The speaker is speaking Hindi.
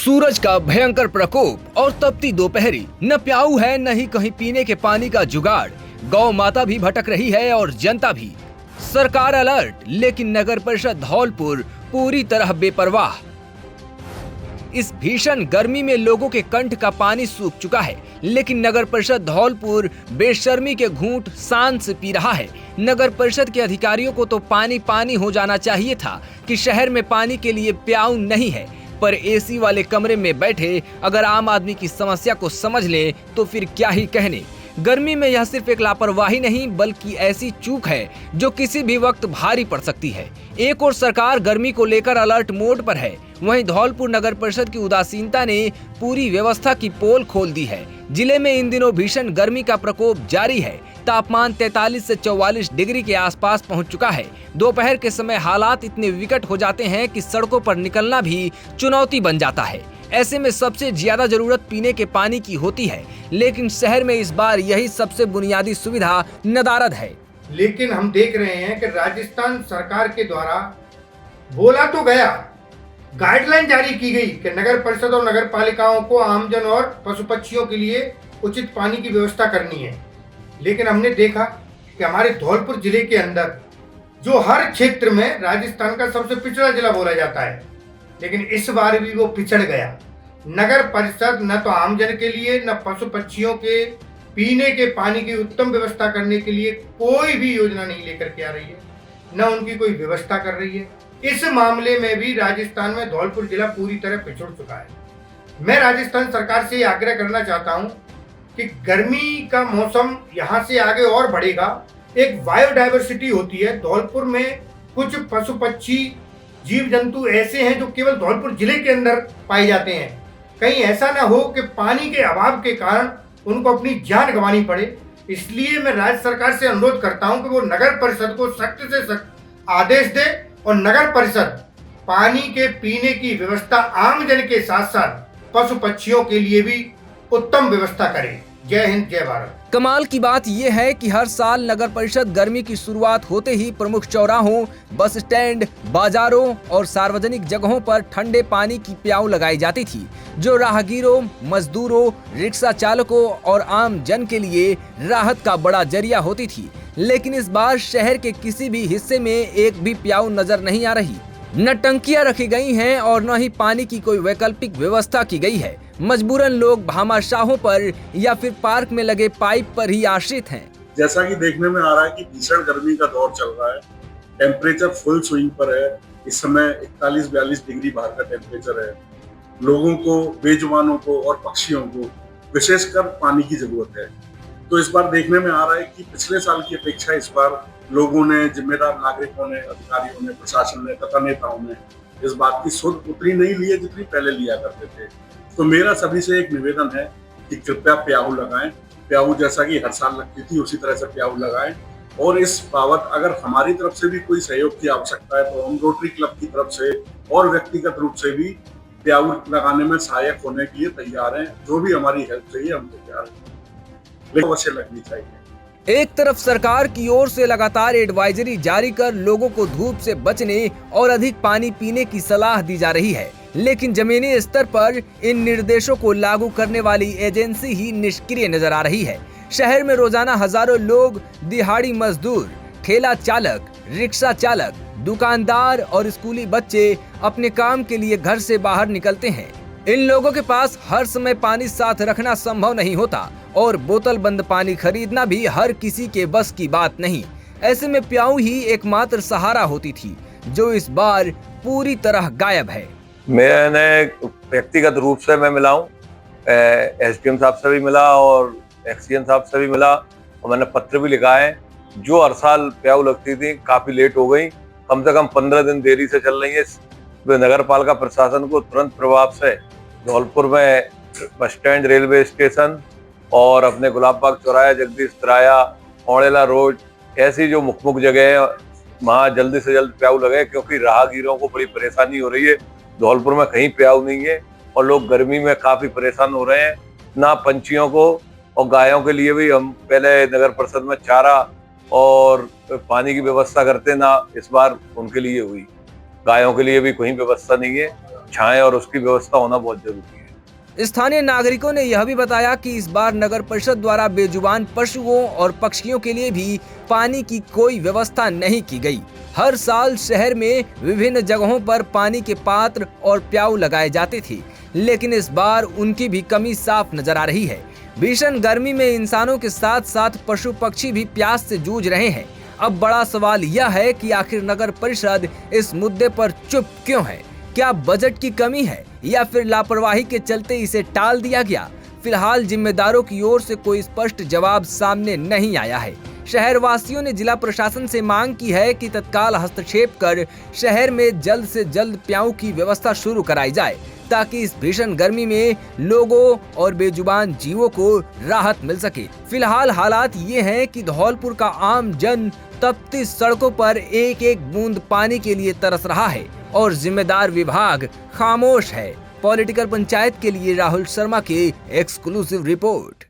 सूरज का भयंकर प्रकोप और तपती दोपहरी, न प्याऊ है न ही कहीं पीने के पानी का जुगाड़। गौ माता भी भटक रही है और जनता भी। सरकार अलर्ट, लेकिन नगर परिषद धौलपुर पूरी तरह बेपरवाह। इस भीषण गर्मी में लोगों के कंठ का पानी सूख चुका है, लेकिन नगर परिषद धौलपुर बेशर्मी के घूंट शान से पी रहा है। नगर परिषद के अधिकारियों को तो पानी पानी हो जाना चाहिए था कि शहर में पानी के लिए प्याऊ नहीं है, पर एसी वाले कमरे में बैठे अगर आम आदमी की समस्या को समझ ले तो फिर क्या ही कहने। गर्मी में यह सिर्फ एक लापरवाही नहीं बल्कि ऐसी चूक है जो किसी भी वक्त भारी पड़ सकती है। एक और सरकार गर्मी को लेकर अलर्ट मोड पर है, वहीं धौलपुर नगर परिषद की उदासीनता ने पूरी व्यवस्था की पोल खोल दी है। जिले में इन दिनों भीषण गर्मी का प्रकोप जारी है। तापमान 43 से 44 डिग्री के आसपास पहुंच चुका है। दोपहर के समय हालात इतने विकट हो जाते हैं कि सड़कों पर निकलना भी चुनौती बन जाता है। ऐसे में सबसे ज्यादा जरूरत पीने के पानी की होती है, लेकिन शहर में इस बार यही सबसे बुनियादी सुविधा नदारद है। लेकिन हम देख रहे हैं कि राजस्थान सरकार के द्वारा बोला तो गया, गाइडलाइन जारी की गई कि नगर परिषद और नगर पालिकाओं को आमजन और पशु पक्षियों के लिए उचित पानी की व्यवस्था करनी है। लेकिन हमने देखा कि हमारे धौलपुर जिले के अंदर जो हर क्षेत्र में राजस्थान का सबसे पिछड़ा जिला बोला जाता है, लेकिन इस बार भी वो पिछड़ गया। नगर परिषद न तो आमजन के लिए न पशु पक्षियों के पीने के पानी की उत्तम व्यवस्था करने के लिए कोई भी योजना नहीं लेकर के आ रही है, न उनकी कोई व्यवस्था कर रही है। इस मामले में भी राजस्थान में धौलपुर जिला पूरी तरह पिछड़ चुका है। मैं राजस्थान सरकार से आग्रह करना चाहता हूं कि गर्मी का मौसम यहाँ से आगे और बढ़ेगा। एक बायोडाइवर्सिटी होती है धौलपुर में, कुछ पशु पक्षी जीव जंतु ऐसे हैं जो केवल धौलपुर जिले के अंदर पाए जाते हैं। कहीं ऐसा ना हो कि पानी के अभाव के कारण उनको अपनी जान गंवानी पड़े। इसलिए मैं राज्य सरकार से अनुरोध करता हूं कि वो नगर परिषद को सख्त से सख्त आदेश दे और नगर परिषद पानी के पीने की व्यवस्था आमजन के साथ साथ पशु पक्षियों के लिए भी उत्तम व्यवस्था करे। जय हिंद, जय भारत। कमाल की बात यह है कि हर साल नगर परिषद गर्मी की शुरुआत होते ही प्रमुख चौराहों, बस स्टैंड, बाजारों और सार्वजनिक जगहों पर ठंडे पानी की प्याऊ लगाई जाती थी, जो राहगीरों, मजदूरों, रिक्शा चालकों और आम जन के लिए राहत का बड़ा जरिया होती थी। लेकिन इस बार शहर के किसी भी हिस्से में एक भी प्याऊ नजर नहीं आ रही। न टंकियां रखी गई हैं और न ही पानी की कोई वैकल्पिक व्यवस्था की गई है। मजबूरन लोग भामाशाहों पर या फिर पार्क में लगे पाइप पर ही आश्रित हैं। जैसा कि देखने में आ रहा है कि भीषण गर्मी का दौर चल रहा है। टेम्परेचर फुल स्विंग पर है। इस समय 41-42 डिग्री बाहर का टेम्परेचर है। लोगों को, बेजुबानों को और पक्षियों को विशेषकर पानी की जरूरत है। तो इस बार देखने में आ रहा है कि पिछले साल की अपेक्षा इस बार लोगों ने, जिम्मेदार नागरिकों ने, अधिकारियों ने, प्रशासन ने तथा नेताओं ने इस बात की सुध उतनी नहीं ली है जितनी पहले लिया करते थे। तो मेरा सभी से एक निवेदन है कि कृपया प्याऊ लगाएं। प्याऊ जैसा कि हर साल लगती थी उसी तरह से प्याऊ लगाएं। और इस बाबत अगर हमारी तरफ से भी कोई सहयोग की आवश्यकता है तो हम रोटरी क्लब की तरफ से और व्यक्तिगत रूप से भी प्याऊ लगाने में सहायक होने के लिए तैयार हैं। जो भी हमारी हेल्प चाहिए हम तैयार हैं, लेकिन अवश्य लगनी चाहिए। एक तरफ सरकार की ओर से लगातार एडवाइजरी जारी कर लोगों को धूप से बचने और अधिक पानी पीने की सलाह दी जा रही है, लेकिन जमीनी स्तर पर इन निर्देशों को लागू करने वाली एजेंसी ही निष्क्रिय नजर आ रही है। शहर में रोजाना हजारों लोग, दिहाड़ी मजदूर, ठेला चालक, रिक्शा चालक, दुकानदार और स्कूली बच्चे अपने काम के लिए घर से बाहर निकलते हैं। इन लोगों के पास हर समय पानी साथ रखना संभव नहीं होता और बोतल बंद पानी खरीदना भी हर किसी के बस की बात नहीं। ऐसे में प्याऊ ही एकमात्र सहारा होती थी, जो इस बार पूरी तरह गायब है। मैंने व्यक्तिगत रूप से मैं मिला हूँ, एसडीएम साहब से भी मिला और एक्सीएन साहब से भी मिला और मैंने पत्र भी लिखा है। जो हर साल प्याऊ लगती थी काफी लेट हो गई, कम से कम 15 दिन देरी से चल रही है। नगर पालिका प्रशासन को तुरंत प्रभाव से धौलपुर में बस स्टैंड, रेलवे स्टेशन और अपने गुलाब बाग चौराया, जगदीश तिराया, औड़ेला रोड, ऐसी जो मुख्य जगह है वहाँ जल्दी से जल्द प्याऊ लगे, क्योंकि राहगीरों को बड़ी परेशानी हो रही है। धौलपुर में कहीं प्याऊ नहीं है और लोग गर्मी में काफी परेशान हो रहे हैं। ना पंछियों को और गायों के लिए भी हम पहले नगर परिषद में चारा और पानी की व्यवस्था करते, ना इस बार उनके लिए हुई। गायों के लिए भी कोई व्यवस्था नहीं है। छाएं और उसकी व्यवस्था होना बहुत जरूरी है। स्थानीय नागरिकों ने यह भी बताया कि इस बार नगर परिषद द्वारा बेजुबान पशुओं और पक्षियों के लिए भी पानी की कोई व्यवस्था नहीं की गई। हर साल शहर में विभिन्न जगहों पर पानी के पात्र और प्याऊ लगाए जाते थे, लेकिन इस बार उनकी भी कमी साफ नजर आ रही है। भीषण गर्मी में इंसानों के साथ साथ पशु पक्षी भी प्यास से जूझ रहे हैं। अब बड़ा सवाल यह है कि आखिर नगर परिषद इस मुद्दे पर चुप क्यों है? क्या बजट की कमी है या फिर लापरवाही के चलते इसे टाल दिया गया? फिलहाल जिम्मेदारों की ओर से कोई स्पष्ट जवाब सामने नहीं आया है। शहर वासियों ने जिला प्रशासन से मांग की है कि तत्काल हस्तक्षेप कर शहर में जल्द से जल्द प्याऊ की व्यवस्था शुरू कराई जाए, ताकि इस भीषण गर्मी में लोगों और बेजुबान जीवों को राहत मिल सके। फिलहाल हालात ये हैं कि धौलपुर का आम जन तपती सड़कों पर एक एक बूंद पानी के लिए तरस रहा है और जिम्मेदार विभाग खामोश है। पॉलिटिकल पंचायत के लिए राहुल शर्मा की एक्सक्लूसिव रिपोर्ट।